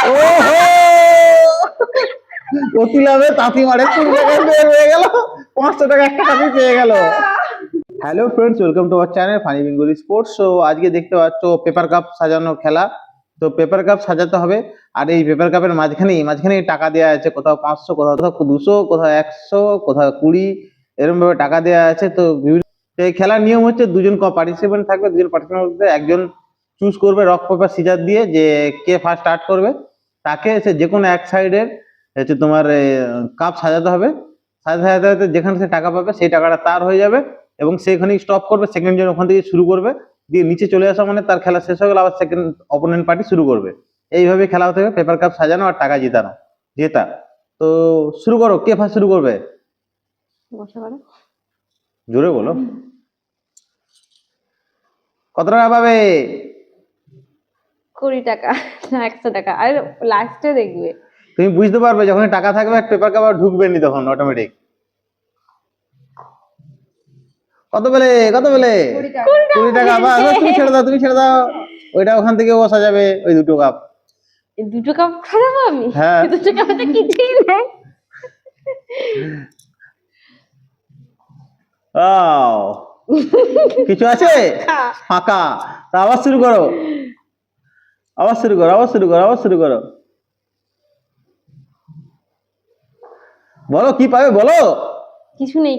ওহো, অতি লাভে তাঁতি মারে 20 টাকায় বের হয়ে গেল, 500 টাকা একটা তাঁতি পেয়ে গেল। Hello friends, welcome to our channel funny Bengali sports. So আজকে দেখতে পাচ্ছ পেপার কাপ সাজানো খেলা। তো পেপার কাপ সাজাতে হবে, আর এই পেপার কাপের মাঝখানে টাকা দেওয়া আছে, কোথাও 500, কোথাও 200, কোথাও 100, কোথাও 20, এরকম ভাবে টাকা দেওয়া আছে। তো এই খেলার নিয়ম হচ্ছে দুজন পার্টিসিপেন্ট থাকবে, দুজন পার্টিসিপেন্ট মধ্যে একজন চুজ করবে রক পেপার সিজার দিয়ে যে কে ফার্স্ট স্টার্ট করবে, তাকে সে যে কোনো এক সাইডের হচ্ছে তোমার কাপ সাজাতে হবে। সাজাতে যেখানে সে টাকা পাবে সেই টাকাটা তার হয়ে যাবে, এবং সেখানে স্টপ করবে, সেকেন্ড জন ওখান থেকে শুরু করবে, দিয়ে নিচে চলে আসা মানে তার খেলা শেষ হয়ে গেল, আবার সেকেন্ড অপোনেন্ট পার্টি শুরু করবে। এইভাবে খেলা হতে হবে, পেপার কাপ সাজানো আর টাকা জেতা। তো শুরু করো, কে ফার্স্ট শুরু করবে? জোরে বলো। কত টাকা পাবে? 20 টাকা না 100 টাকা। আর লাস্টে দেখবে তুমি বুঝতে পারবে যখন টাকা থাকবে, পেপার কাপ আর ঢুকবে নি তখন অটোমেটিক। কত পেলে? 20 টাকা। তুমি ছেড়ে দাও, ওইটা ওখান থেকে বসা যাবে, ওই দুটো কাপ। এই দুটো কাপ খাবো আমি? হ্যাঁ। দুটো কাপে তো কিছুই নেই। কিছু আছে? ফাঁকা। তা আবার শুরু করো। বলো কি পাবে, বলো। কিছু নেই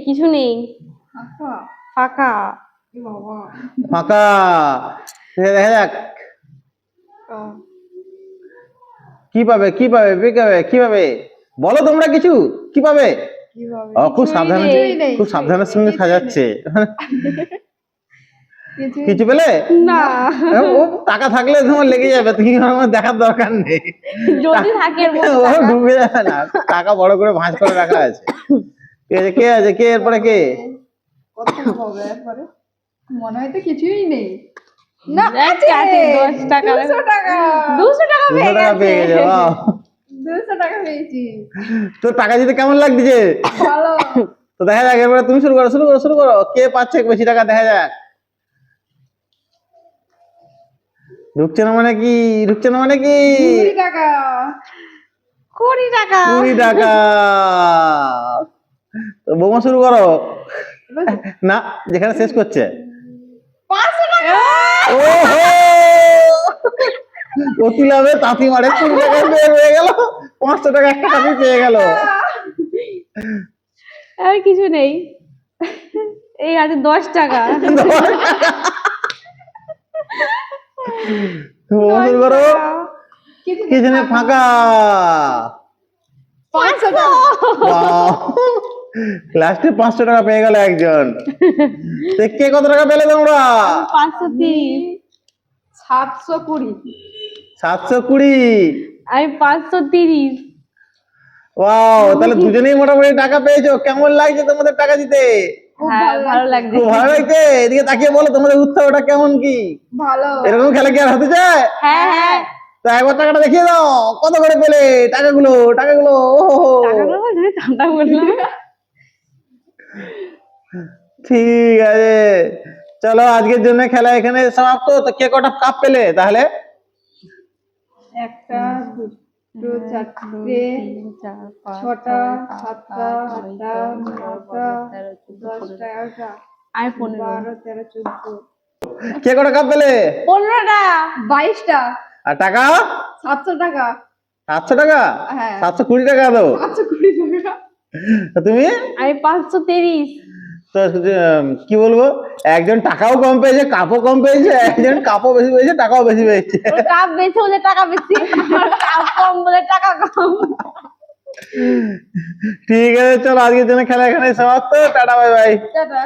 ফাঁকা। ফাঁকা। দেখা যাক কি পাবে। বলো তোমরা কিছু, কি পাবে? খুব সাবধানের সঙ্গে সাজাচ্ছে। কিছু পেলে না? ও টাকা থাকলে তোমার লেগে যাবে, তুমি আমার দেখার দরকার নেই। যদি থাকে ও ডুবে যাবে না, টাকা বড় করে ভাঁজ করে রাখা আছে। কে আছে? কে এরপরে কে? মনে হয় তো কিছুই নেই। না আছে 10 টাকা। 200 টাকা 200 টাকা পেয়ে গেছে। 200 টাকা পেয়েছি। তো টাকা দিতে কেমন লাগছে? ভালো। তো দেখা যাক, এবারে তুমি শুরু করো। কে পাচ্ছে বেশি টাকা, দেখা যাক। ঢুকছে না মানে কি? 20 টাকা। 20 টাকা। তো বোমা শুরু করো। না, যেখানে শেষ করছে। 500 টাকা। ওহো, অতি লাভে তাঁতি মারে 20 টাকায় বের হয়ে গেল, 500 টাকা একটা তাঁতি পেয়ে গেল। আর কিছু নেই, এই আছে 10 টাকা। বোমা শুরু করো। কিছু নেই, ফাঁকা। 500 টাকা। লাস্টে 500 টাকা পেয়ে গেল একজন। কে কত টাকা পেলে তোমরা? 530। 720। 720। আমি 530। ওয়াও, তাহলে দুজনেই মোটামুটি টাকা পেয়েছো। কেমন লাগছে তোমাদের টাকা দিতে? হ্যাঁ, ভালো লাগছে। খুব ভালো লাগছে। এদিকে তাকিয়ে বলো তোমাদের উৎসাহটা কেমন কি? ভালো। এরকম খেলা কি আর হতে চায়? হ্যাঁ। তো একবার টাকাটা দেখিয়ে দাও, কত করে পেলে টাকাগুলো। টাকাগুলো যদি ঠান্ডা বললাম। ঠিক আছে, চলো আজকের জন্য খেলা এখানে সমাপ্ত। তো কে কটা কাপ পেলে তাহলে? 1 টা 2 টা 4 টে 6 টা 7 টা 8 টা 9 টা 10 টা 11 টা আর 15। 12 13 14। কে কটা কাপ পেলে? 15 টা। 22 টা। আর টাকা? 700 টাকা। 700 টাকা? হ্যাঁ। 720 টাকা দাও। 720 টাকা। তুমি? আমি 530। তো কি বলবো, একজন টাকাও কম পেয়েছে, কাপও কম পেয়েছে, একজন কাপও বেশি পেয়েছে, টাকাও বেশি পেয়েছে। কাপ বেশি হলে টাকা বেশি, কাপ কম হলে টাকা কম। ঠিক আছে, চলো আজকের জন্য খেলা এখানে সমাপ্ত। Tata, bye bye. টাটা।